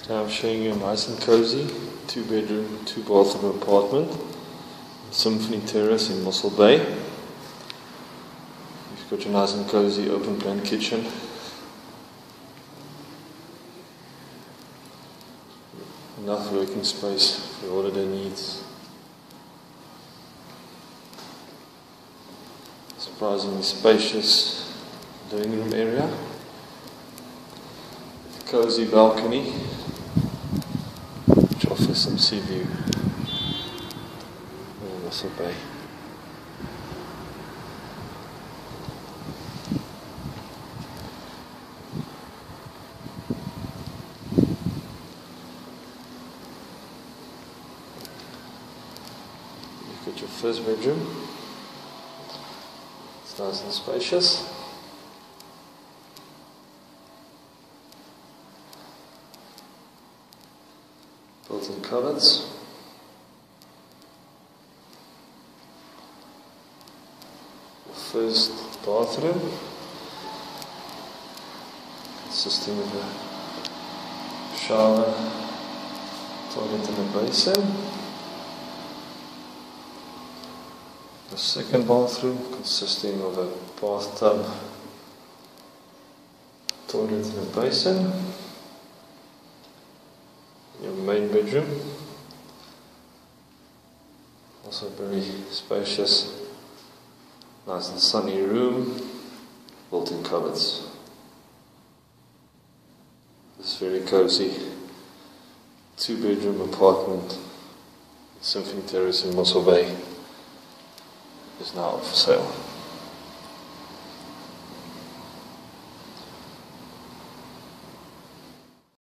Now I'm showing you a nice and cozy 2-bedroom, 2-bathroom apartment, Symphony Terrace in Mossel Bay. You've got your nice and cozy open plan kitchen, enough working space for all of their needs. Surprisingly spacious living room area, cozy balcony which offers some sea view over Mossel Bay. You've got your first bedroom. It's nice and spacious. Built-in cupboards. The first bathroom, consisting of a shower, toilet and a basin. The second bathroom, consisting of a bathtub, toilet and a basin. Your main bedroom, also very spacious, nice and sunny room, built-in cupboards. This very cozy 2-bedroom apartment, Symphony Terrace in Mossel Bay, is now for sale.